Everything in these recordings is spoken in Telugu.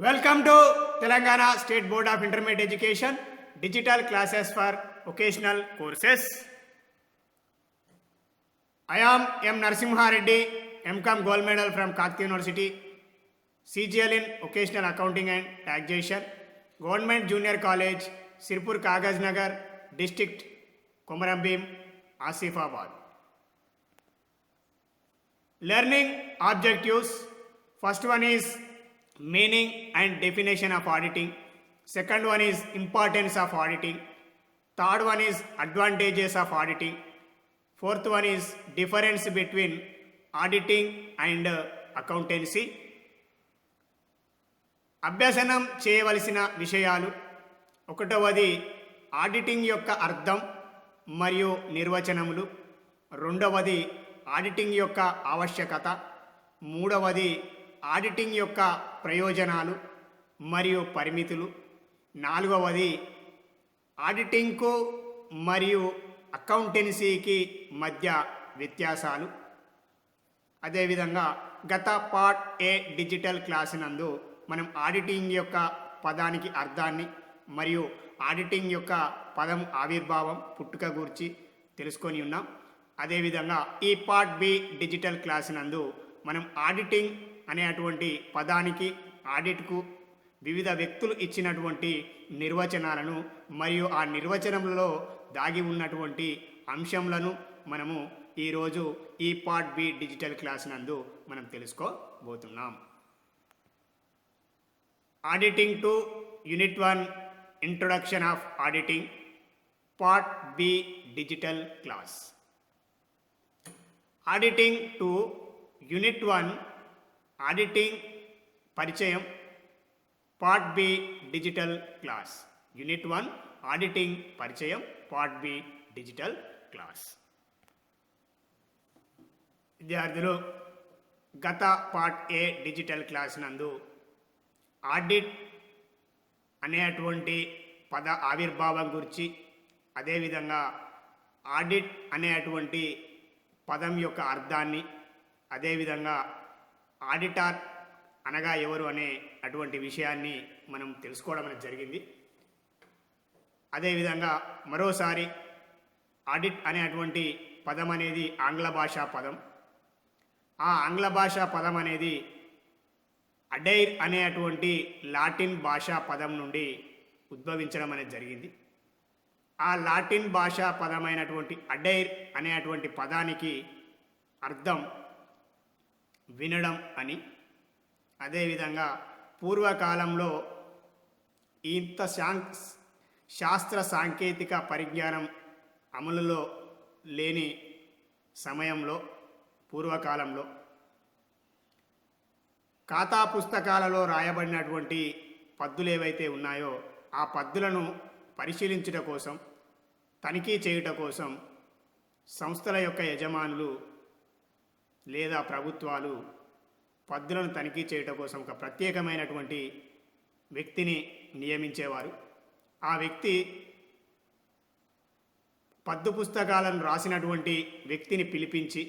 Welcome to Telangana State Board of Intermediate Education Digital Classes for Vocational Courses. I am M. Narasimha Reddy, MCOM Gold Medal from Kakati University, CGL in Vocational Accounting and Taxation, Government Junior College, Sirpur Kagaz Nagar, District Komarambim, Asifabad. Learning objectives. First one is meaning and definition of auditing. Second one is importance of auditing. Third one is advantages of auditing. Fourth one is difference between auditing and accountancy. అభ్యసనం చేయవలసిన విషయాలు. ఒకటవది ఆడిటింగ్ యొక్క అర్థం మరియు నిర్వచనములు. రెండవది ఆడిటింగ్ యొక్క ఆవశ్యకత. మూడవది ఆడిటింగ్ యొక్క ప్రయోజనాలు మరియు పరిమితులు. నాలుగవది ఆడిటింగ్కు మరియు అకౌంటెన్సీకి మధ్య వ్యత్యాసాలు. అదేవిధంగా గత పార్ట్ ఏ డిజిటల్ క్లాస్ నందు మనం ఆడిటింగ్ యొక్క పదానికి అర్థాన్ని మరియు ఆడిటింగ్ యొక్క పదం ఆవిర్భావం పుట్టుక గురించి తెలుసుకొని ఉన్నాం. అదేవిధంగా ఈ పార్ట్ బి డిజిటల్ క్లాస్ నందు మనం ఆడిటింగ్ అనేటువంటి పదానికి ఆడిట్కు వివిధ వ్యక్తులు ఇచ్చినటువంటి నిర్వచనాలను మరియు ఆ నిర్వచనంలో దాగి ఉన్నటువంటి అంశంలను మనము ఈరోజు ఈ పార్ట్ బి డిజిటల్ క్లాస్ నందు మనం తెలుసుకోబోతున్నాం. Auditing two unit 1 introduction of auditing part B digital class. Auditing two unit 1 auditing పరిచయం part B digital class. Unit 1 auditing పరిచయం పార్ట్ బి డిజిటల్ క్లాస్. విద్యార్థులు, గత పార్ట్ ఏ డిజిటల్ క్లాస్ నందు ఆడిట్ అనేటువంటి పద ఆవిర్భావం గురించి, అదేవిధంగా ఆడిట్ అనేటువంటి పదం యొక్క అర్థాన్ని, అదేవిధంగా ఆడిటర్ అనగా ఎవరు అనే అటువంటి విషయాన్ని మనం తెలుసుకోవడం అనేది జరిగింది. అదేవిధంగా మరోసారి ఆడిట్ అనేటువంటి పదం అనేది ఆంగ్ల భాషా పదం. ఆ ఆంగ్ల భాషా పదం అనేది అడైర్ అనేటువంటి లాటిన్ భాషా పదం నుండి ఉద్భవించడం అనేది జరిగింది. ఆ లాటిన్ భాషా పదమైనటువంటి అడైర్ అనేటువంటి పదానికి అర్థం వినడం అని. అదేవిధంగా పూర్వకాలంలో ఇంత శాస్త్ర సాంకేతిక పరిజ్ఞానం అమలులో లేని సమయంలో, పూర్వకాలంలో ఖాతా పుస్తకాలలో రాయబడినటువంటి పద్దులు ఏవైతే ఉన్నాయో ఆ పద్దులను పరిశీలించుట కోసం, తనిఖీ చేయుట కోసం సంస్థల యొక్క యజమానులు లేదా ప్రభుత్వాలు పద్దులను తనిఖీ చేయటం కోసం ఒక ప్రత్యేకమైనటువంటి వ్యక్తిని నియమించేవారు. ఆ వ్యక్తి పద్దు పుస్తకాలను రాసినటువంటి వ్యక్తిని పిలిపించి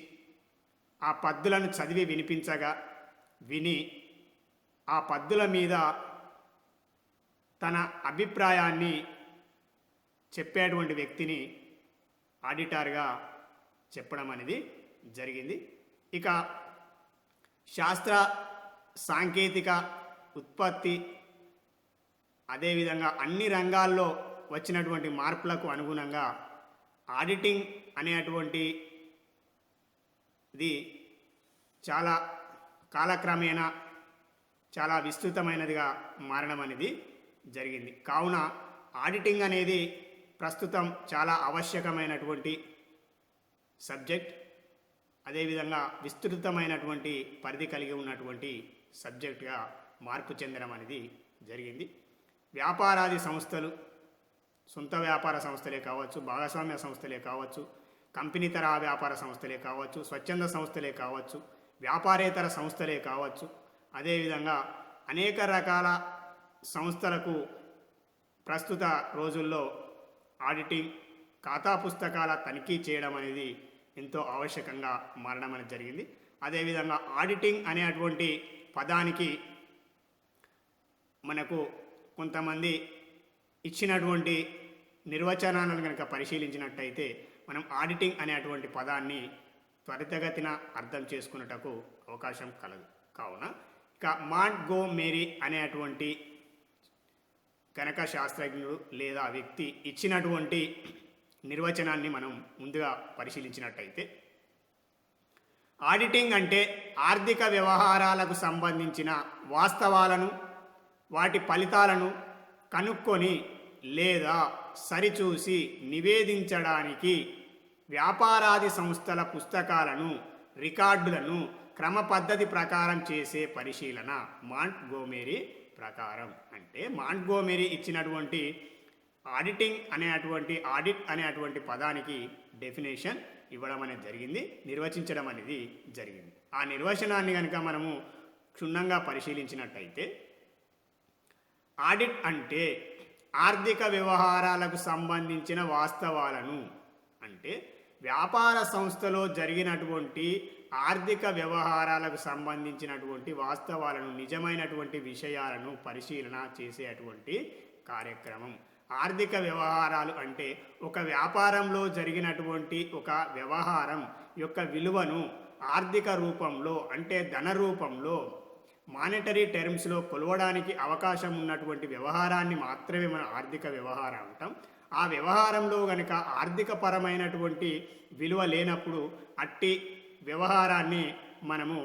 ఆ పద్దులను చదివి వినిపించగా, విని ఆ పద్దుల మీద తన అభిప్రాయాన్ని చెప్పేటువంటి వ్యక్తిని ఆడిటర్గా చెప్పడం అనేది జరిగింది. ఇక శాస్త్ర సాంకేతిక ఉత్పత్తి, అదేవిధంగా అన్ని రంగాల్లో వచ్చినటువంటి మార్పులకు అనుగుణంగా ఆడిటింగ్ అనేటువంటి ఇది చాలా కాలక్రమేణా చాలా విస్తృతమైనదిగా మారడం అనేది జరిగింది. కావున ఆడిటింగ్ అనేది ప్రస్తుతం చాలా ఆవశ్యకమైనటువంటి సబ్జెక్ట్. అదేవిధంగా విస్తృతమైనటువంటి పరిధి కలిగి ఉన్నటువంటి సబ్జెక్టుగా మార్పు చెందడం అనేది జరిగింది. వ్యాపారాది సంస్థలు, సొంత వ్యాపార సంస్థలే కావచ్చు, భాగస్వామ్య సంస్థలే కావచ్చు, కంపెనీ తరహా వ్యాపార సంస్థలే కావచ్చు, స్వచ్ఛంద సంస్థలే కావచ్చు, వ్యాపారేతర సంస్థలే కావచ్చు, అదేవిధంగా అనేక రకాల సంస్థలకు ప్రస్తుత రోజుల్లో ఆడిటింగ్, ఖాతా పుస్తకాల తనిఖీ చేయడం అనేది ఎంతో ఆవశ్యకంగా మారడం అనేది జరిగింది. అదేవిధంగా ఆడిటింగ్ అనేటువంటి పదానికి మనకు కొంతమంది ఇచ్చినటువంటి నిర్వచనాలను కనుక పరిశీలించినట్టయితే మనం ఆడిటింగ్ అనేటువంటి పదాన్ని త్వరితగతిన అర్థం చేసుకున్నటకు అవకాశం కలదు. కావున ఇక మాంట్గోమెరీ అనేటువంటి గణక శాస్త్రజ్ఞుడు లేదా వ్యక్తి ఇచ్చినటువంటి నిర్వచనాన్ని మనం ముందుగా పరిశీలించినట్టయితే, ఆడిటింగ్ అంటే ఆర్థిక వ్యవహారాలకు సంబంధించిన వాస్తవాలను వాటి ఫలితాలను కనుక్కొని లేదా సరిచూసి నివేదించడానికి వ్యాపారాది సంస్థల పుస్తకాలను రికార్డులను క్రమ పద్ధతి ప్రకారం చేసే పరిశీలన మాంట్గోమెరీ ప్రకారం. అంటే మాంట్గోమెరీ ఇచ్చినటువంటి ఆడిట్ అనేటువంటి పదానికి డెఫినేషన్ ఇవ్వడం అనేది జరిగింది, నిర్వచించడం అనేది జరిగింది. ఆ నిర్వచనాన్ని కనుక మనము క్షుణ్ణంగా పరిశీలించినట్టయితే, ఆడిట్ అంటే ఆర్థిక వ్యవహారాలకు సంబంధించిన వాస్తవాలను, అంటే వ్యాపార సంస్థలో జరిగినటువంటి ఆర్థిక వ్యవహారాలకు సంబంధించినటువంటి వాస్తవాలను, నిజమైనటువంటి విషయాలను పరిశీలన చేసేటువంటి కార్యక్రమం. ఆర్థిక వ్యవహారాలు అంటే ఒక వ్యాపారంలో జరిగినటువంటి ఒక వ్యవహారం యొక్క విలువను ఆర్థిక రూపంలో, అంటే ధన రూపంలో, మానిటరీ టర్మ్స్లో కొలవడానికి అవకాశం ఉన్నటువంటి వ్యవహారాన్ని మాత్రమే మనం ఆర్థిక వ్యవహారం అంటాం. ఆ వ్యవహారంలో గనక ఆర్థిక పరమైనటువంటి విలువ లేనప్పుడు అట్టి వ్యవహారాన్ని మనము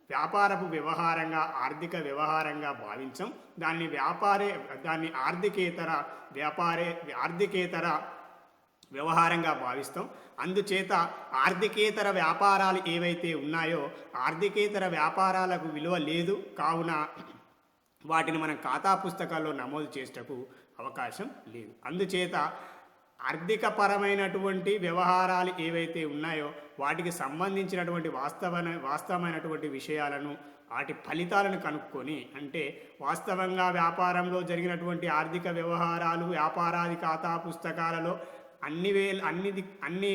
వ్యాపారపు వ్యవహారంగా, ఆర్థిక వ్యవహారంగా భావించం. దాన్ని ఆర్థికేతర వ్యవహారంగా భావిస్తాం. అందుచేత ఆర్థికేతర వ్యాపారాలు ఏవైతే ఉన్నాయో ఆర్థికేతర వ్యాపారాలకు విలువ లేదు, కావున వాటిని మనం ఖాతా పుస్తకాల్లో నమోదు చేసేటకు అవకాశం లేదు. అందుచేత ఆర్థిక పరమైనటువంటి వ్యవహారాలు ఏవైతే ఉన్నాయో వాటికి సంబంధించినటువంటి వాస్తవమైనటువంటి విషయాలను, వాటి ఫలితాలను కనుక్కొని, అంటే వాస్తవంగా వ్యాపారంలో జరిగినటువంటి ఆర్థిక వ్యవహారాలు వ్యాపారాది ఖాతా పుస్తకాలలో అన్ని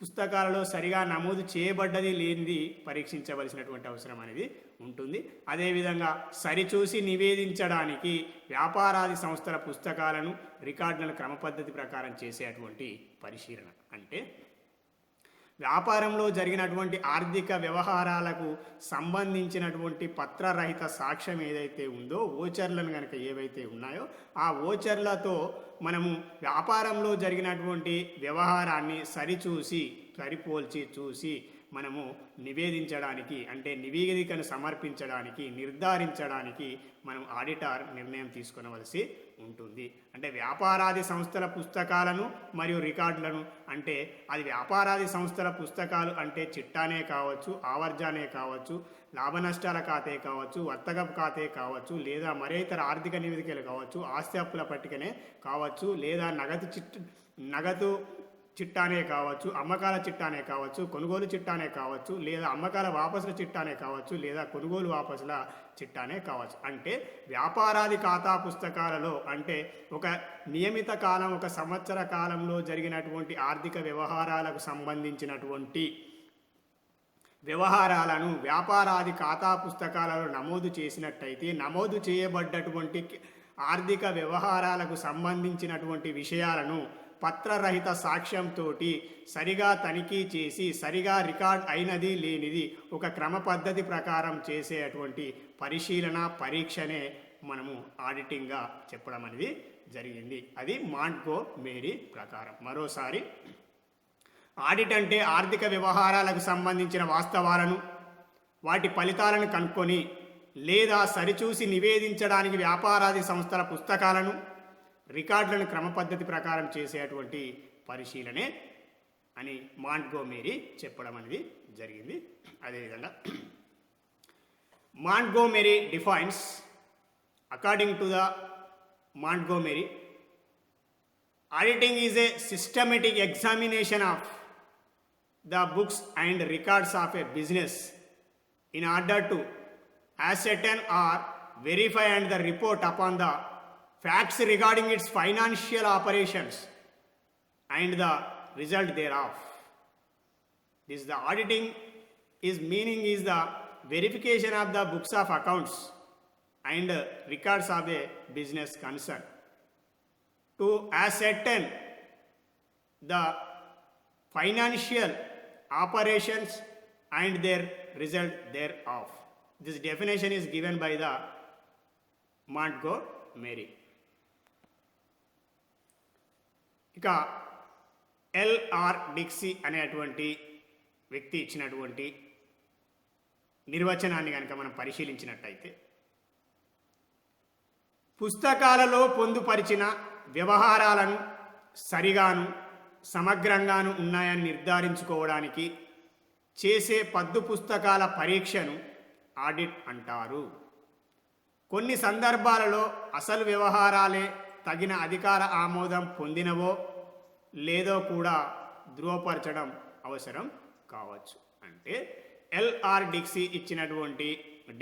పుస్తకాలలో సరిగా నమోదు చేయబడ్డది లేనిది పరీక్షించవలసినటువంటి అవసరం అనేది ఉంటుంది. అదేవిధంగా సరిచూసి నివేదించడానికి వ్యాపారాది సంస్థల పుస్తకాలను, రికార్డులను క్రమపద్ధతి ప్రకారం చేసేటువంటి పరిశీలన. అంటే వ్యాపారంలో జరిగినటువంటి ఆర్థిక వ్యవహారాలకు సంబంధించినటువంటి పత్రరహిత సాక్ష్యం ఏదైతే ఉందో, ఓచర్లను కనుక ఏవైతే ఉన్నాయో ఆ ఓచర్లతో మనము వ్యాపారంలో జరిగినటువంటి వ్యవహారాన్ని సరిపోల్చి చూసి మనము నివేదించడానికి, అంటే నివేదికను సమర్పించడానికి, నిర్ధారించడానికి మనం ఆడిటర్ నిర్ణయం తీసుకొనవలసి ఉంటుంది. అంటే వ్యాపారాది సంస్థల పుస్తకాలను మరియు రికార్డులను, అంటే అది వ్యాపారాది సంస్థల పుస్తకాలు అంటే చిట్టానే కావచ్చు, ఆవర్జానే కావచ్చు, లాభ నష్టాల ఖాతే కావచ్చు, వర్తకపు ఖాతే కావచ్చు, లేదా మరే ఇతర ఆర్థిక నివేదికలు కావచ్చు, ఆస్తి అప్పుల పట్టికనే కావచ్చు, లేదా నగదు చిట్టానే కావచ్చు, అమ్మకాల చిట్టానే కావచ్చు, కొనుగోలు చిట్టానే కావచ్చు, లేదా అమ్మకాల వాపసుల చిట్టానే కావచ్చు, లేదా కొనుగోలు వాపసుల చిట్టానే కావచ్చు. అంటే వ్యాపారాది ఖాతా పుస్తకాలలో, అంటే ఒక నియమిత కాలం, ఒక సంవత్సర కాలంలో జరిగినటువంటి ఆర్థిక వ్యవహారాలకు సంబంధించినటువంటి వ్యవహారాలను వ్యాపారాది ఖాతా పుస్తకాలలో నమోదు చేసినట్టయితే, నమోదు చేయబడ్డటువంటి ఆర్థిక వ్యవహారాలకు సంబంధించినటువంటి విషయాలను పత్రరహిత సాక్ష్యంతో సరిగా తనిఖీ చేసి సరిగా రికార్డ్ అయినది లేనిది ఒక క్రమ పద్ధతి ప్రకారం చేసేటువంటి పరిశీలన, పరీక్షనే మనము ఆడిటింగ్గా చెప్పడం అనేది జరిగింది. అది మాంట్గోమెరీ ప్రకారం. మరోసారి, ఆడిట్ అంటే ఆర్థిక వ్యవహారాలకు సంబంధించిన వాస్తవాలను, వాటి ఫలితాలను కనుక్కొని లేదా సరిచూసి నివేదించడానికి వ్యాపారాది సంస్థల పుస్తకాలను, రికార్డులను క్రమపద్ధతి ప్రకారం చేసేటువంటి పరిశీలనే అని మాంట్గోమెరీ చెప్పడం అనేది జరిగింది. అదేవిధంగా Montgomery defines, according to the Montgomery, auditing is a systematic examination of the books and records of a business in order to ascertain or verify and the report upon the facts regarding its financial operations and the result thereof. This the auditing is meaning is the verification of the books of accounts and records of a business concern to ascertain the financial operations and their result thereof. This definition is given by the Montgomery. ఇక ఎల్ఆర్ డిక్సీ అనేటువంటి వ్యక్తి ఇచ్చినటువంటి నిర్వచనాన్ని కనుక మనం పరిశీలించినట్టయితే, పుస్తకాలలో పొందుపరిచిన వ్యవహారాలను సరిగాను సమగ్రంగాను ఉన్నాయని నిర్ధారించుకోవడానికి చేసే పద్దు పుస్తకాల పరీక్షను ఆడిట్ అంటారు. కొన్ని సందర్భాలలో అసలు వ్యవహారాలే తగిన అధికార ఆమోదం పొందినవో లేదో కూడా ధృవపరచడం అవసరం కావచ్చు. అంటే ఎల్ఆర్ డిక్సీ ఇచ్చినటువంటి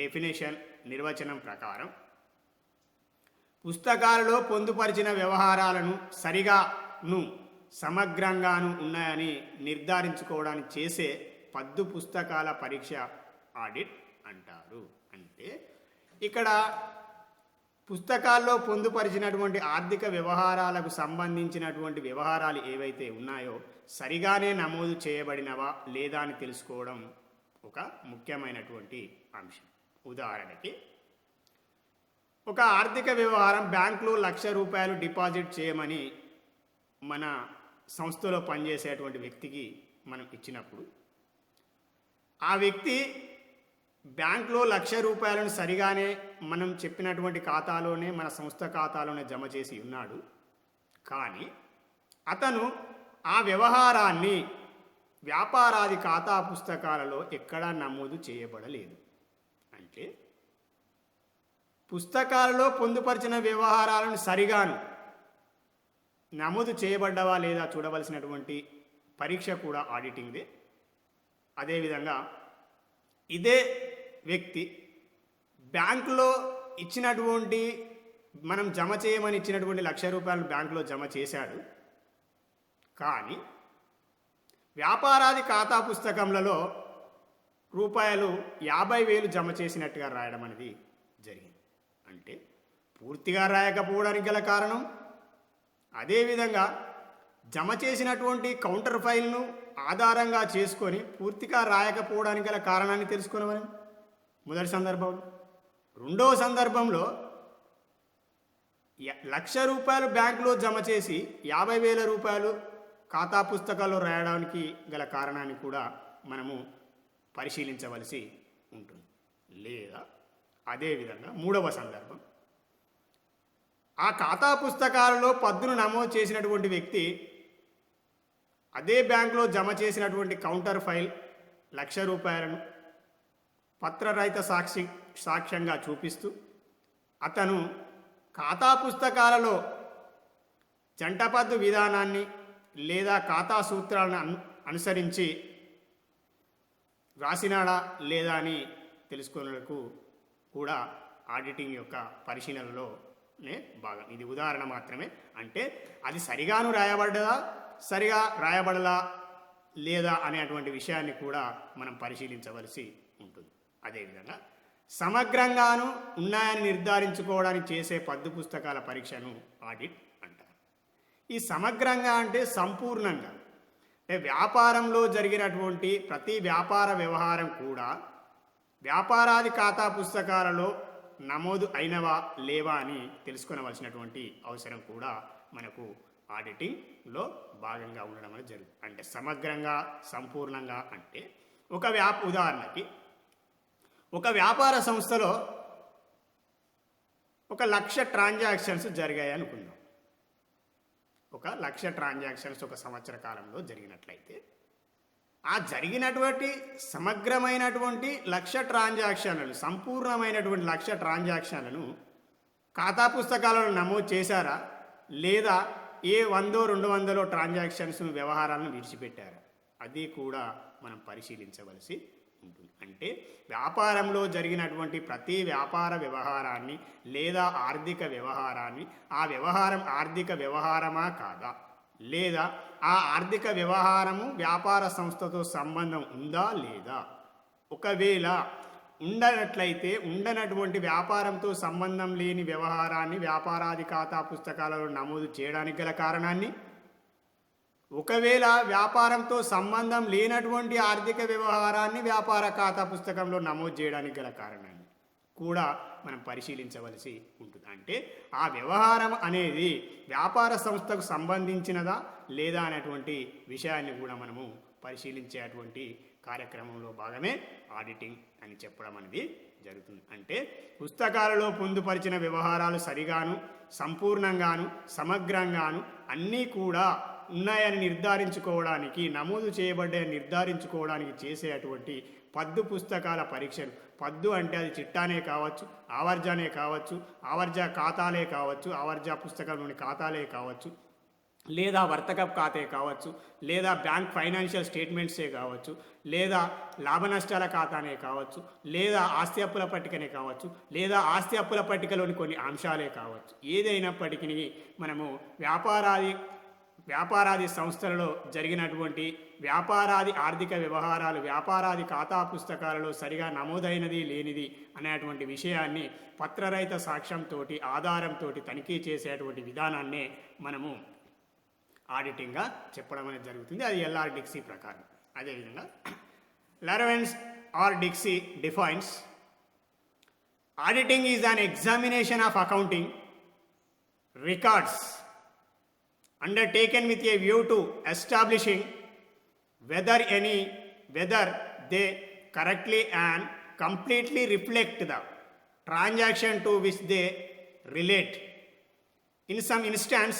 డెఫినేషన్ నిర్వచనం ప్రకారం పుస్తకాలలో పొందుపరిచిన వ్యవహారాలను సరిగాను సమగ్రంగాను ఉన్నాయని నిర్ధారించుకోవడానికి చేసే పద్దు పుస్తకాల పరీక్ష ఆడిట్ అంటారు. అంటే ఇక్కడ పుస్తకాల్లో పొందుపరిచినటువంటి ఆర్థిక వ్యవహారాలకు సంబంధించినటువంటి వ్యవహారాలు ఏవైతే ఉన్నాయో సరిగానే నమోదు చేయబడినవా లేదా అని తెలుసుకోవడం ఒక ముఖ్యమైనటువంటి అంశం. ఉదాహరణకి, ఒక ఆర్థిక వ్యవహారం బ్యాంకులో ₹1,00,000 డిపాజిట్ చేయమని మన సంస్థలో పనిచేసేటువంటి వ్యక్తికి మనం ఇచ్చినప్పుడు, ఆ వ్యక్తి బ్యాంకులో ₹1,00,000 సరిగానే మనం చెప్పినటువంటి ఖాతాలోనే, మన సంస్థ ఖాతాలోనే జమ చేసి ఉన్నాడు. కానీ అతను ఆ వ్యవహారాన్ని వ్యాపారాది ఖాతా పుస్తకాలలో ఎక్కడా నమోదు చేయబడలేదు. అంటే పుస్తకాలలో పొందుపరిచిన వ్యవహారాలను సరిగాను నమోదు చేయబడ్డవా లేదా చూడవలసినటువంటి పరీక్ష కూడా ఆడిటింగ్దే. అదేవిధంగా ఇదే వ్యక్తి బ్యాంకులో ఇచ్చినటువంటి, మనం జమ చేయమని ఇచ్చినటువంటి ₹1,00,000 బ్యాంకులో జమ చేశాడు. కానీ వ్యాపారాది ఖాతా పుస్తకములలో ₹50,000 జమ చేసినట్టుగా రాయడం అనేది జరిగింది. అంటే పూర్తిగా రాయకపోవడానికి గల కారణం, అదేవిధంగా జమ చేసినటువంటి కౌంటర్ ఫైల్ను ఆధారంగా చేసుకొని పూర్తిగా రాయకపోవడానికి గల కారణాన్ని తెలుసుకున్నామని మొదటి సందర్భంలో. రెండవ సందర్భంలో ₹1,00,000 బ్యాంకులో జమ చేసి ₹50,000 ఖాతా పుస్తకాల్లో రాయడానికి గల కారణాన్ని కూడా మనము పరిశీలించవలసి ఉంటుంది. లేదా అదేవిధంగా మూడవ సందర్భం, ఆ ఖాతా పుస్తకాలలో పద్దును నమోదు చేసినటువంటి వ్యక్తి అదే బ్యాంకులో జమ చేసినటువంటి కౌంటర్ ఫైల్ ₹1,00,000 పత్రరహిత సాక్ష్యంగా చూపిస్తూ అతను ఖాతా పుస్తకాలలో జంటపద్దు విధానాన్ని లేదా ఖాతా సూత్రాలను అనుసరించి రాసినాడా లేదా అని తెలుసుకునేందుకు కూడా ఆడిటింగ్ యొక్క పరిశీలనలోనే భాగం. ఇది ఉదాహరణ మాత్రమే. అంటే అది సరిగాను రాయబడ్డదా, సరిగా రాయబడలా లేదా అనేటువంటి విషయాన్ని కూడా మనం పరిశీలించవలసి ఉంటుంది. అదేవిధంగా సమగ్రంగాను ఉన్నాయని నిర్ధారించుకోవడానికి చేసే పద్దు పుస్తకాల పరీక్షను ఆడిట్ అంటారు. ఈ సమగ్రంగా అంటే సంపూర్ణంగా, అంటే వ్యాపారంలో జరిగినటువంటి ప్రతి వ్యాపార వ్యవహారం కూడా వ్యాపారాది ఖాతా పుస్తకాలలో నమోదు అయినవా లేవా అని తెలుసుకొనవలసినటువంటి అవసరం కూడా మనకు ఆడిటింగ్లో భాగంగా ఉండడం అనేది జరుగుతుంది. అంటే సమగ్రంగా సంపూర్ణంగా అంటే ఉదాహరణకి ఒక వ్యాపార సంస్థలో 1,00,000 ట్రాన్సాక్షన్స్ జరిగాయి అనుకుందాం. 1,00,000 ట్రాన్సాక్షన్స్ ఒక సంవత్సర కాలంలో జరిగినట్లయితే, ఆ జరిగినటువంటి సమగ్రమైనటువంటి 1,00,000 ట్రాన్సాక్షన్లను, సంపూర్ణమైనటువంటి 1,00,000 ట్రాన్సాక్షన్లను ఖాతా పుస్తకాలను నమోదు చేశారా లేదా ఏ 100-200 ట్రాన్సాక్షన్స్ వ్యవహారాలను విడిచిపెట్టారా, అది కూడా మనం పరిశీలించవలసి ఉంటుంది. అంటే వ్యాపారంలో జరిగినటువంటి ప్రతి వ్యాపార వ్యవహారాన్ని లేదా ఆర్థిక వ్యవహారాన్ని, ఆ వ్యవహారం ఆర్థిక వ్యవహారమా కాదా, లేదా ఆ ఆర్థిక వ్యవహారము వ్యాపార సంస్థతో సంబంధం ఉందా లేదా, ఒకవేళ ఉండనటువంటి వ్యాపారంతో సంబంధం లేని వ్యవహారాన్ని వ్యాపారాది ఖాతా పుస్తకాలలో నమోదు చేయడానికి గల కారణాన్ని, ఒకవేళ వ్యాపారంతో సంబంధం లేనటువంటి ఆర్థిక వ్యవహారాన్ని వ్యాపార ఖాతా పుస్తకంలో నమోదు చేయడానికి గల కారణాన్ని కూడా మనం పరిశీలించవలసి ఉంటుంది. అంటే ఆ వ్యవహారం అనేది వ్యాపార సంస్థకు సంబంధించినదా లేదా అనేటువంటి విషయాన్ని కూడా మనము పరిశీలించేటువంటి కార్యక్రమంలో భాగమే ఆడిటింగ్ అని చెప్పడం అనేది జరుగుతుంది. అంటే పుస్తకాలలో పొందుపరిచిన వ్యవహారాలు సరిగాను, సంపూర్ణంగాను, సమగ్రంగాను అన్నీ కూడా ఉన్నాయని నిర్ధారించుకోవడానికి, నమోదు చేయబడ్డాయని నిర్ధారించుకోవడానికి చేసేటువంటి పద్దు పుస్తకాల పరీక్షలు. పద్దు అంటే అది చిట్టానే కావచ్చు, ఆవర్జానే కావచ్చు, ఆవర్జా ఖాతాలే కావచ్చు, ఆవర్జా పుస్తకంలోని ఖాతాలే కావచ్చు, లేదా వర్తకపు ఖాతే కావచ్చు, లేదా బ్యాంక్ ఫైనాన్షియల్ స్టేట్మెంట్సే కావచ్చు, లేదా లాభ నష్టాల ఖాతానే కావచ్చు, లేదా ఆస్తి అప్పుల పట్టికనే కావచ్చు, లేదా ఆస్తి అప్పుల పట్టికలోని కొన్ని అంశాలే కావచ్చు. ఏదైనప్పటికీ మనము వ్యాపారాది సంస్థలలో జరిగినటువంటి వ్యాపారాది ఆర్థిక వ్యవహారాలు వ్యాపారాది ఖాతా పుస్తకాలలో సరిగా నమోదైనది లేనిది అనేటువంటి విషయాన్ని పత్రరహిత సాక్ష్యంతో ఆధారంతో తనిఖీ చేసేటువంటి విధానాన్నే మనము ఆడిటింగ్గా చెప్పడం అనేది జరుగుతుంది. అది ఎల్ఆర్ డిక్సీ ప్రకారం. అదేవిధంగా Lawrence R Dicksee defines auditing is an examination of accounting records undertaken with a view to establishing whether they correctly and completely reflect the transaction to which they relate. In some instance,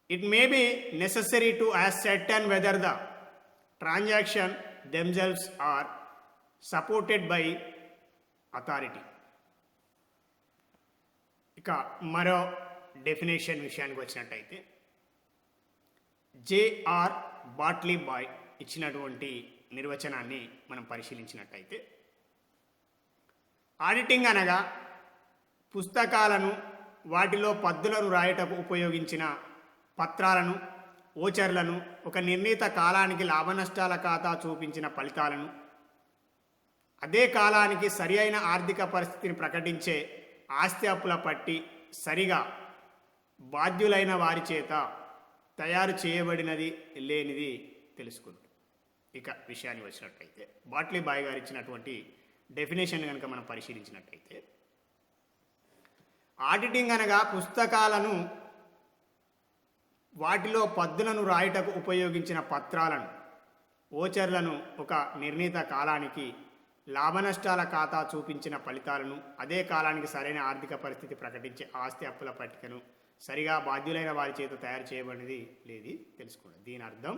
it may be necessary to ascertain whether the transaction themselves are supported by authority. ఇక మరో డెఫినేషన్ విషయానికి వచ్చినట్టయితే జేఆర్ బాట్లీ బాయ్ ఇచ్చినటువంటి నిర్వచనాన్ని మనం పరిశీలించినట్టయితే ఆడిటింగ్ అనగా పుస్తకాలను వాటిలో పద్దులను రాయటకు ఉపయోగించిన పత్రాలను ఓచర్లను ఒక నిర్ణీత కాలానికి లాభనష్టాల ఖాతా చూపించిన ఫలితాలను అదే కాలానికి సరి అయిన ఆర్థిక పరిస్థితిని ప్రకటించే ఆస్తి అప్పుల పట్టి సరిగా బాధ్యులైన వారి చేత తయారు చేయబడినది లేనిది తెలుసుకుంటాం. ఇక విషయాన్ని వచ్చినట్టయితే బాట్లీ బాయ్ గారు ఇచ్చినటువంటి డెఫినేషన్ కనుక మనం పరిశీలించినట్టయితే ఆడిటింగ్ అనగా పుస్తకాలను వాటిలో పద్దులను రాయటకు ఉపయోగించిన పత్రాలను ఓచర్లను ఒక నిర్ణీత కాలానికి లాభనష్టాల ఖాతా చూపించిన ఫలితాలను అదే కాలానికి సరైన ఆర్థిక పరిస్థితి ప్రకటించే ఆస్తి అప్పుల పట్టికను సరిగా బాధ్యులైన వారి చేత తయారు చేయబడినది లేది తెలుసుకోండి. దీని అర్థం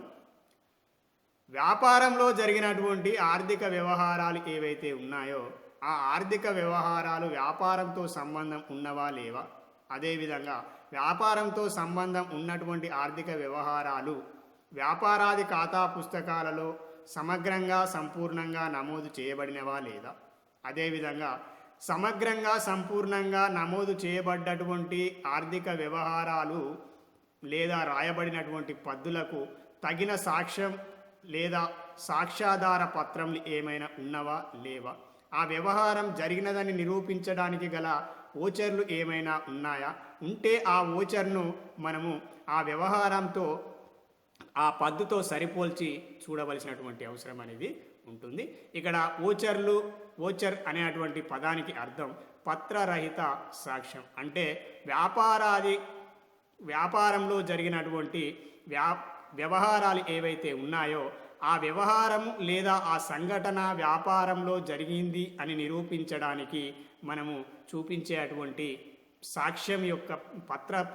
వ్యాపారంలో జరిగినటువంటి ఆర్థిక వ్యవహారాలు ఏవైతే ఉన్నాయో ఆ ఆర్థిక వ్యవహారాలు వ్యాపారంతో సంబంధం ఉన్నవా లేవా, అదేవిధంగా వ్యాపారంతో సంబంధం ఉన్నటువంటి ఆర్థిక వ్యవహారాలు వ్యాపారాది ఖాతా పుస్తకాలలో సమగ్రంగా సంపూర్ణంగా నమోదు చేయబడినవా లేదా, అదేవిధంగా సమగ్రంగా సంపూర్ణంగా నమోదు చేయబడ్డటువంటి ఆర్థిక వ్యవహారాలు లేదా రాయబడినటువంటి పద్దులకు తగిన సాక్ష్యం లేదా సాక్ష్యాధార పత్రములు ఏమైనా ఉన్నవా లేవా, ఆ వ్యవహారం జరిగినదని నిరూపించడానికి గల ఓచర్లు ఏమైనా ఉన్నాయా, ఉంటే ఆ ఓచర్ను మనము ఆ వ్యవహారంతో ఆ పద్దుతో సరిపోల్చి చూడవలసినటువంటి అవసరం అనేది ఉంటుంది. ఇక్కడ ఓచర్ అనేటువంటి పదానికి అర్థం పత్రరహిత సాక్ష్యం. అంటే వ్యాపారంలో జరిగినటువంటి వ్యవహారాలు ఏవైతే ఉన్నాయో ఆ వ్యవహారము లేదా ఆ సంఘటన వ్యాపారంలో జరిగింది అని నిరూపించడానికి మనము చూపించేటువంటి సాక్ష్యం యొక్క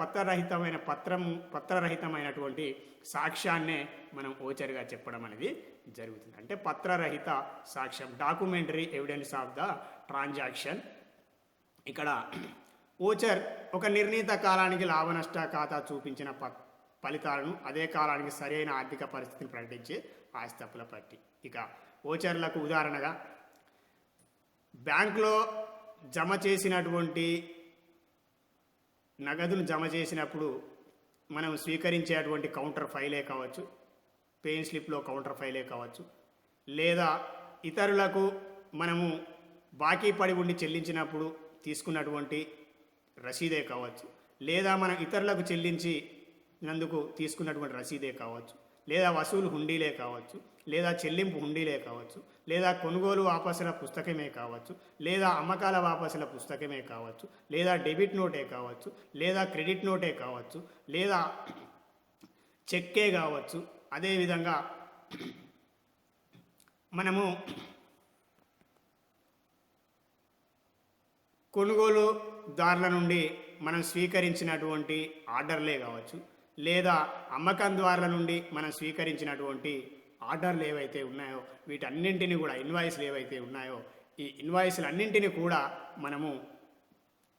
పత్రరహితమైనటువంటి సాక్ష్యాన్నే మనం ఓచర్గా చెప్పడం అనేది జరుగుతుంది. అంటే పత్రరహిత సాక్ష్యం, documentary evidence of the transaction. ఇక్కడ ఓచర్ ఒక నిర్ణీత కాలానికి లాభనష్ట ఖాతా చూపించిన ఫలితాలను అదే కాలానికి సరైన ఆర్థిక పరిస్థితిని ప్రకటించే ఆస్తి అప్పుల పట్టి. ఇక ఓచర్లకు ఉదాహరణగా బ్యాంకులో జమ చేసినటువంటి నగదును జమ చేసినప్పుడు మనం స్వీకరించేటువంటి కౌంటర్ ఫైలే కావచ్చు, పేయిన్ స్లిప్లో కౌంటర్ ఫైలే కావచ్చు, లేదా ఇతరులకు మనము బాకీ పడి ఉండి చెల్లించినప్పుడు తీసుకున్నటువంటి రసీదే కావచ్చు, లేదా మనం ఇతరులకు చెల్లించినందుకు తీసుకున్నటువంటి రసీదే కావచ్చు, లేదా వసూలు హుండీలే కావచ్చు, లేదా చెల్లింపు హుండీలే కావచ్చు, లేదా కొనుగోలు వాపసుల పుస్తకమే కావచ్చు, లేదా అమ్మకాల వాపసుల పుస్తకమే కావచ్చు, లేదా డెబిట్ నోటే కావచ్చు, లేదా క్రెడిట్ నోటే కావచ్చు, లేదా చెక్కే కావచ్చు. అదేవిధంగా మనము కొనుగోలుదారుల నుండి మనం స్వీకరించినటువంటి ఆర్డర్లే కావచ్చు, లేదా అమ్మకందారుల నుండి మనం స్వీకరించినటువంటి ఆర్డర్లు ఏవైతే ఉన్నాయో వీటన్నింటినీ కూడా ఇన్వాయిస్లు ఏవైతే ఉన్నాయో ఈ ఇన్వాయిస్లు అన్నింటినీ కూడా మనము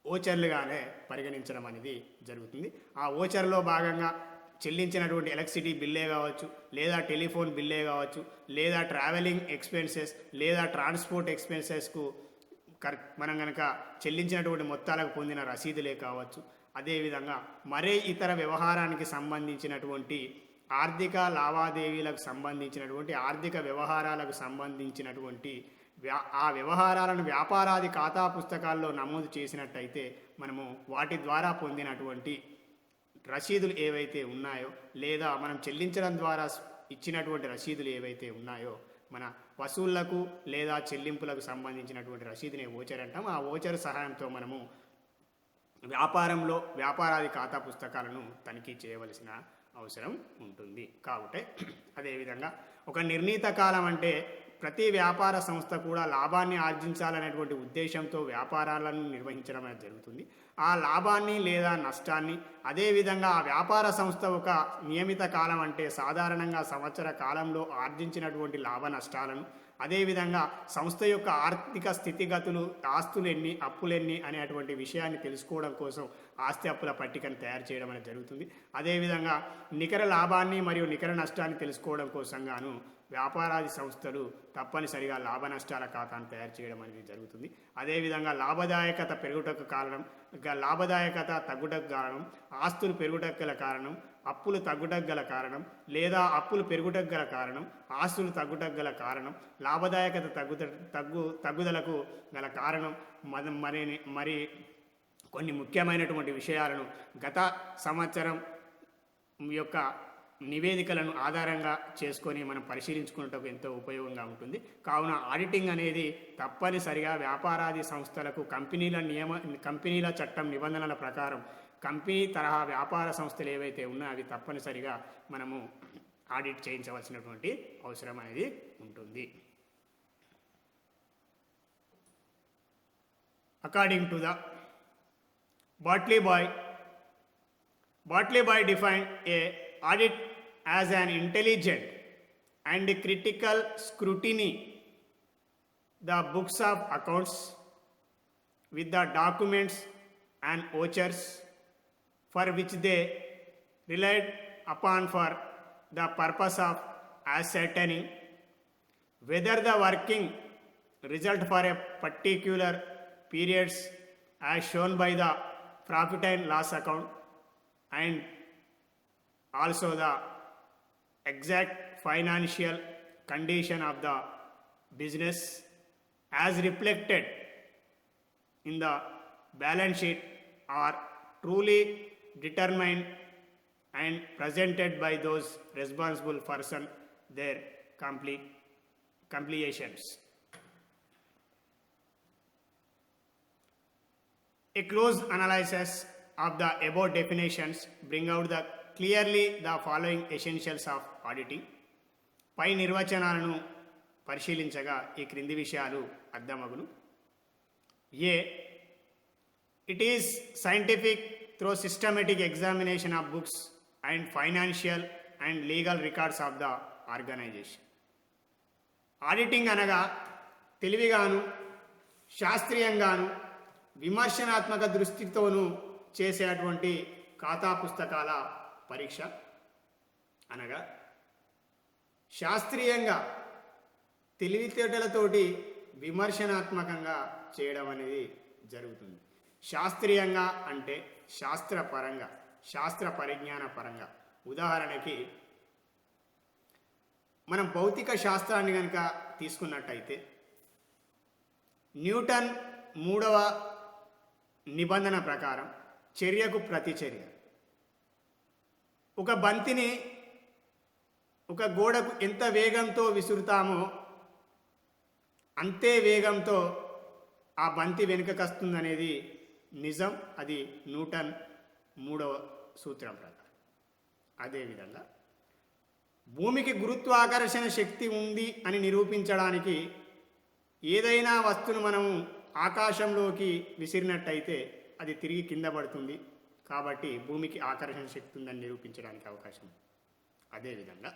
ఓచర్లుగానే పరిగణించడం అనేది జరుగుతుంది. ఆ ఓచర్లో భాగంగా చెల్లించినటువంటి ఎలక్ట్రిసిటీ బిల్లే కావచ్చు, లేదా టెలిఫోన్ బిల్లే కావచ్చు, లేదా ట్రావెలింగ్ ఎక్స్పెన్సెస్, లేదా ట్రాన్స్పోర్ట్ ఎక్స్పెన్సెస్కు మనం కనుక చెల్లించినటువంటి మొత్తాలకు పొందిన రసీదులే కావచ్చు. అదేవిధంగా మరే ఇతర వ్యవహారానికి సంబంధించినటువంటి ఆర్థిక లావాదేవీలకు సంబంధించినటువంటి ఆర్థిక వ్యవహారాలకు సంబంధించినటువంటి ఆ వ్యవహారాలను వ్యాపారాది ఖాతా పుస్తకాల్లో నమోదు చేసినట్టయితే మనము వాటి ద్వారా పొందినటువంటి రసీదులు ఏవైతే ఉన్నాయో, లేదా మనం చెల్లించడం ద్వారా ఇచ్చినటువంటి రసీదులు ఏవైతే ఉన్నాయో మన వసూళ్లకు లేదా చెల్లింపులకు సంబంధించినటువంటి రసీదుని ఓచర్ అంటాం. ఆ ఓచర్ సహాయంతో మనము వ్యాపారంలో వ్యాపారాది ఖాతా పుస్తకాలను తనిఖీ చేయవలసిన అవసరం ఉంటుంది. కాబట్టి అదేవిధంగా ఒక నిర్ణీత కాలం అంటే ప్రతి వ్యాపార సంస్థ కూడా లాభాన్ని ఆర్జించాలనేటువంటి ఉద్దేశంతో వ్యాపారాలను నిర్వహించడం అనేది జరుగుతుంది. ఆ లాభాన్ని లేదా నష్టాన్ని అదేవిధంగా ఆ వ్యాపార సంస్థ ఒక నియమిత కాలం అంటే సాధారణంగా సంవత్సర కాలంలో ఆర్జించినటువంటి లాభ నష్టాలను, అదేవిధంగా సంస్థ యొక్క ఆర్థిక స్థితిగతులు, ఆస్తులు ఎన్ని, అప్పులెన్ని అనేటువంటి విషయాన్ని తెలుసుకోవడం కోసం ఆస్తి అప్పుల పట్టికను తయారు చేయడం అనేది జరుగుతుంది. అదేవిధంగా నికర లాభాన్ని మరియు నికర నష్టాన్ని తెలుసుకోవడం కోసం గాను వ్యాపారాది సంస్థలు తప్పనిసరిగా లాభ నష్టాల ఖాతాను తయారు చేయడం అనేది జరుగుతుంది. అదేవిధంగా లాభదాయకత పెరుగుటకు కారణం, లాభదాయకత తగ్గుటకు కారణం, ఆస్తులు పెరుగుటకు గల కారణం, అప్పులు తగ్గుటకు గల కారణం, లేదా అప్పులు పెరుగుటకు గల కారణం, ఆస్తులు తగ్గుటకు గల కారణం, లాభదాయకత తగ్గుదలకు గల కారణం మరి కొన్ని ముఖ్యమైనటువంటి విషయాలను గత సంవత్సరం యొక్క నివేదికలను ఆధారంగా చేసుకొని మనం పరిశీలించుకున్నటకు ఎంతో ఉపయోగంగా ఉంటుంది. కావున ఆడిటింగ్ అనేది తప్పనిసరిగా వ్యాపారాది సంస్థలకు కంపెనీల చట్టం నిబంధనల ప్రకారం కంపెనీ తరహా వ్యాపార సంస్థలు ఏవైతే ఉన్నాయో అవి తప్పనిసరిగా మనము ఆడిట్ చేయించవలసినటువంటి అవసరం అనేది ఉంటుంది. According to the Bartley Boy defined a audit as an intelligent and critical scrutiny the books of accounts with the documents and vouchers for which they relied upon for the purpose of ascertaining whether the working result for a particular periods as shown by the profit and loss account and also the exact financial condition of the business as reflected in the balance sheet are truly determined and presented by those responsible person their completions. A close analysis of the above definitions bring out the clearly the following essentials of auditing. పై నిర్వచనాలను పరిశీలించగా ఈ క్రింది విషయాలు అర్థమగును. ఏ, it is scientific through systematic examination of books and financial and legal records of the organization. Auditing అనగా తెలివిగాను శాస్త్రీయంగాను విమర్శనాత్మక దృష్టితోనూ చేసేటువంటి ఖాతా పుస్తకాల పరీక్ష అనగా శాస్త్రీయంగా తెలివితేటలతోటి విమర్శనాత్మకంగా చేయడం అనేది జరుగుతుంది. శాస్త్రీయంగా అంటే శాస్త్రపరంగా, శాస్త్ర పరిజ్ఞాన పరంగా. ఉదాహరణకి మనం భౌతిక శాస్త్రాన్ని కనుక తీసుకున్నట్టయితే న్యూటన్ 3వ నిబంధన ప్రకారం చర్యకు ప్రతిచర్య. ఒక బంతిని ఒక గోడకు ఎంత వేగంతో విసురుతామో అంతే వేగంతో ఆ బంతి వెనుకకొస్తుందనేది నిజం. అది న్యూటన్ 3వ సూత్రం ప్రకారం. అదేవిధంగా భూమికి గురుత్వాకర్షణ శక్తి ఉంది అని నిరూపించడానికి ఏదైనా వస్తువును మనము ఆకాశంలోకి విసిరినట్టయితే అది తిరిగి కింద పడుతుంది. కాబట్టి భూమికి ఆకర్షణ శక్తి ఉందని నిరూపించడానికి అవకాశం ఉంది. అదేవిధంగా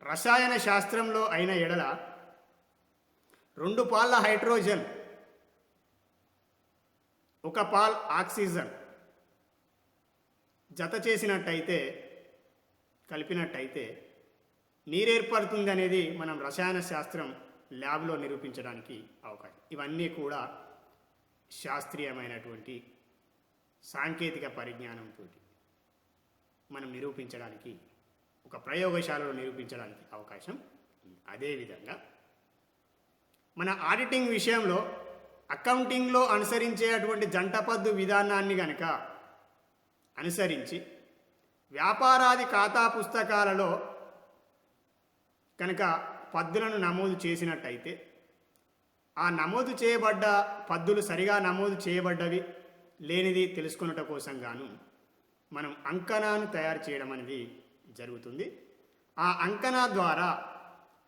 రసాయన శాస్త్రంలో అయిన ఎడల 2 పాళ్ళ హైడ్రోజన్ 1 పాల్ ఆక్సిజన్ జత చేసినట్టయితే కలిపినట్టయితే నీరు ఏర్పడుతుంది అనేది మనం రసాయన శాస్త్రం ల్యాబ్లో నిరూపించడానికి అవకాశం. ఇవన్నీ కూడా శాస్త్రీయమైనటువంటి సాంకేతిక పరిజ్ఞానంతో మనం నిరూపించడానికి ఒక ప్రయోగశాలలో నిరూపించడానికి అవకాశం ఉంది. అదేవిధంగా మన ఆడిటింగ్ విషయంలో అకౌంటింగ్లో అనుసరించేటువంటి జంటపద్దు విధానాన్ని గనక అనుసరించి వ్యాపారాది ఖాతా పుస్తకాలలో కనుక పద్దులను నమోదు చేసినట్టయితే ఆ నమోదు చేయబడ్డ పద్దులు సరిగా నమోదు చేయబడ్డవి లేనిది తెలుసుకొనుట కోసం గాను మనం అంకణాన్ని తయారు చేయడం అనేది జరుగుతుంది. ఆ అంకణా ద్వారా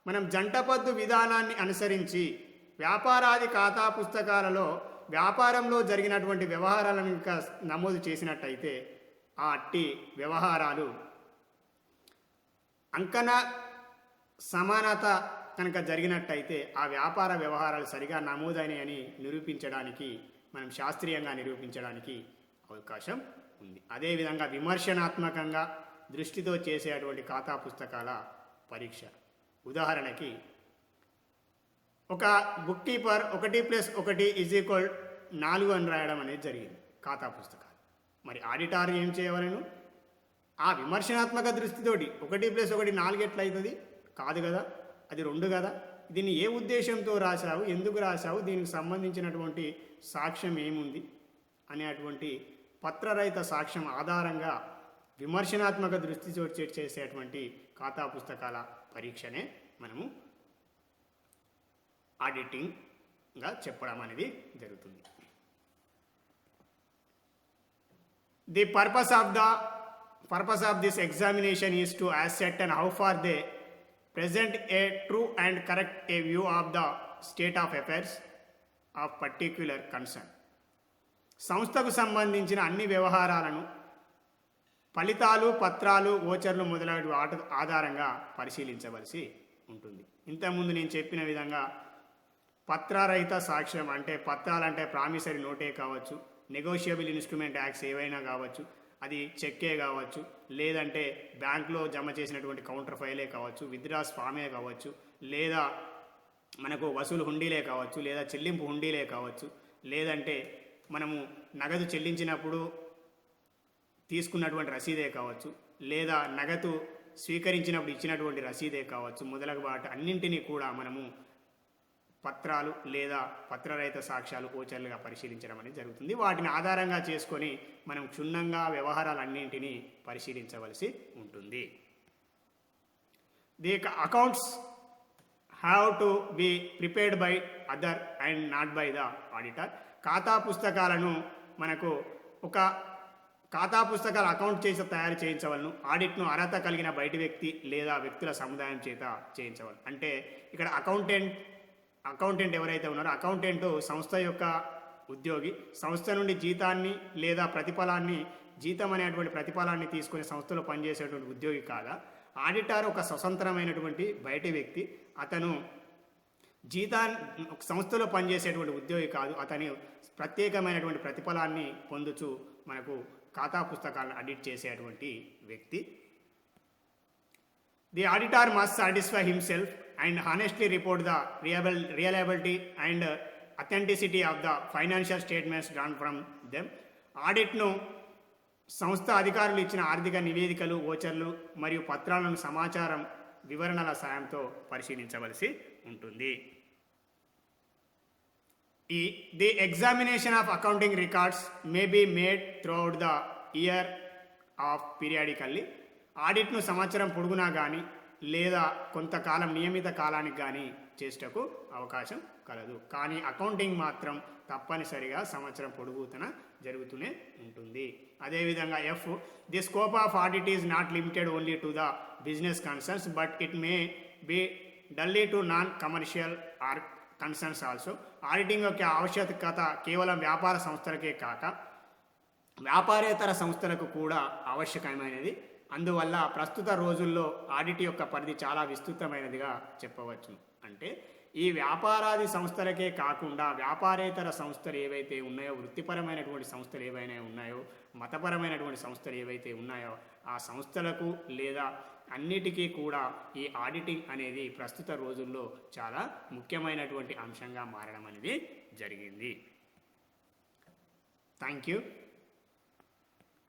మనం జంటపద్దు విధానాన్ని అనుసరించి వ్యాపారాది ఖాతా పుస్తకాలలో వ్యాపారంలో జరిగినటువంటి వ్యవహారాలను ఇంకా నమోదు చేసినట్టయితే ఆ అట్టి వ్యవహారాలు అంకణ సమానత కనుక జరిగినట్టయితే ఆ వ్యాపార వ్యవహారాలు సరిగా నమోదైనని నిరూపించడానికి మనం శాస్త్రీయంగా నిరూపించడానికి అవకాశం ఉంది. అదేవిధంగా విమర్శనాత్మకంగా దృష్టితో చేసేటువంటి ఖాతా పుస్తకాల పరీక్ష. ఉదాహరణకి ఒక బుక్ కీపర్ 1+1 = 4 అని రాయడం అనేది జరిగింది ఖాతా పుస్తకాలు. మరి ఆడిటర్ ఏం చేయవలను? ఆ విమర్శనాత్మక దృష్టితోటి 1+1 4 ఎట్లయితుంది? కాదు కదా, అది 2 కదా. దీన్ని ఏ ఉద్దేశంతో రాశావు, ఎందుకు రాశావు, దీనికి సంబంధించినటువంటి సాక్ష్యం ఏముంది అనేటువంటి పత్రరహిత సాక్ష్యం ఆధారంగా విమర్శనాత్మక దృష్టితో చేసేటువంటి ఖాతా పుస్తకాల పరీక్షనే మనము ఆడిటింగ్గా చెప్పడం అనేది జరుగుతుంది. The purpose of this examination is to ascertain how far they present a true and correct a view of the state of affairs of particular concern. సంస్థకు సంబంధించిన అన్ని వ్యవహారాలను ఫలితాలు, పత్రాలు, ఓచర్లు మొదలైన వాటి ఆధారంగా పరిశీలించవలసి ఉంటుంది. ఇంతకుముందు నేను చెప్పిన విధంగా పత్రరహిత సాక్ష్యం అంటే పత్రాలంటే ప్రామిసరీ నోటే కావచ్చు, నెగోషియబుల్ ఇన్స్ట్రుమెంట్ యాక్ట్స్ ఏవైనా కావచ్చు, అది చెక్కే కావచ్చు, లేదంటే బ్యాంకులో జమ చేసినటువంటి కౌంటర్ ఫైలే కావచ్చు, విత్డ్రాస్ ఫామే కావచ్చు, లేదా మనకు వసూలు హుండీలే కావచ్చు, లేదా చెల్లింపు హుండీలే కావచ్చు, లేదంటే మనము నగదు చెల్లించినప్పుడు తీసుకున్నటువంటి రసీదే కావచ్చు, లేదా నగదు స్వీకరించినప్పుడు ఇచ్చినటువంటి రసీదే కావచ్చు, మొదలగు వాటి అన్నింటినీ కూడా మనము పత్రాలు లేదా పత్రరహిత సాక్ష్యాలు ఓచర్లుగా పరిశీలించడం అనేది జరుగుతుంది. వాటిని ఆధారంగా చేసుకొని మనం క్షుణ్ణంగా వ్యవహారాలన్నింటినీ పరిశీలించవలసి ఉంటుంది. The accounts have to be prepared by other and not by the auditor. ఖాతా పుస్తకాలను మనకు ఒక ఖాతా పుస్తకాలు అకౌంట్ చేసి తయారు చేయించవలను. ఆడిట్ను అర్హత కలిగిన బయటి వ్యక్తి లేదా వ్యక్తుల సముదాయం చేత చేయించవలను. అంటే ఇక్కడ అకౌంటెంట్ ఎవరైతే ఉన్నారో అకౌంటెంట్ సంస్థ యొక్క ఉద్యోగి, సంస్థ నుండి జీతాన్ని లేదా ప్రతిఫలాన్ని, జీతం అనేటువంటి ప్రతిఫలాన్ని తీసుకునే సంస్థలో పనిచేసేటువంటి ఉద్యోగి కాగా, ఆడిటర్ ఒక స్వతంత్రమైనటువంటి బయటి వ్యక్తి. అతను సంస్థలో పనిచేసేటువంటి ఉద్యోగి కాదు, అతని ప్రత్యేకమైనటువంటి ప్రతిఫలాన్ని పొందుచు మనకు ఖాతా పుస్తకాలను ఆడిట్ చేసేటువంటి వ్యక్తి. The auditor must satisfy himself and honestly report the reliability and authenticity of the financial statements drawn from them. ఆడిట్ను సంస్థ అధికారులు ఇచ్చిన ఆర్థిక నివేదికలు, ఓచర్లు మరియు పత్రాలను సమాచారం వివరణల సాయంతో పరిశీలించవలసి ఉంటుంది. The examination of accounting records may be made throughout the year of periodically. ఆడిట్ను సంవత్సరం పొడుగునా కానీ లేదా కొంతకాలం నియమిత కాలానికి కానీ చేసేటకు అవకాశం కలదు. కానీ అకౌంటింగ్ మాత్రం తప్పనిసరిగా సంవత్సరం పొడుగుతన జరుగుతూనే ఉంటుంది. అదేవిధంగా the scope of audit is not limited only to the business concerns but it may be duly to non commercial or concerns also. ఆడిటింగ్ యొక్క ఆవశ్యకత కేవలం వ్యాపార సంస్థలకే కాక వ్యాపారేతర సంస్థలకు కూడా ఆవశ్యకమైనది. అందువల్ల ప్రస్తుత రోజుల్లో ఆడిట్ యొక్క పరిధి చాలా విస్తృతమైనదిగా చెప్పవచ్చు. అంటే ఈ వ్యాపారాది సంస్థలకే కాకుండా వ్యాపారేతర సంస్థలు ఏవైతే ఉన్నాయో, వృత్తిపరమైనటువంటి సంస్థలు ఏవైనా ఉన్నాయో, మతపరమైనటువంటి సంస్థలు ఏవైతే ఉన్నాయో ఆ సంస్థలకు లేదా అన్నిటికీ కూడా ఈ ఆడిటింగ్ అనేది ప్రస్తుత రోజుల్లో చాలా ముఖ్యమైనటువంటి అంశంగా మారడం అనేది జరిగింది. Thank you.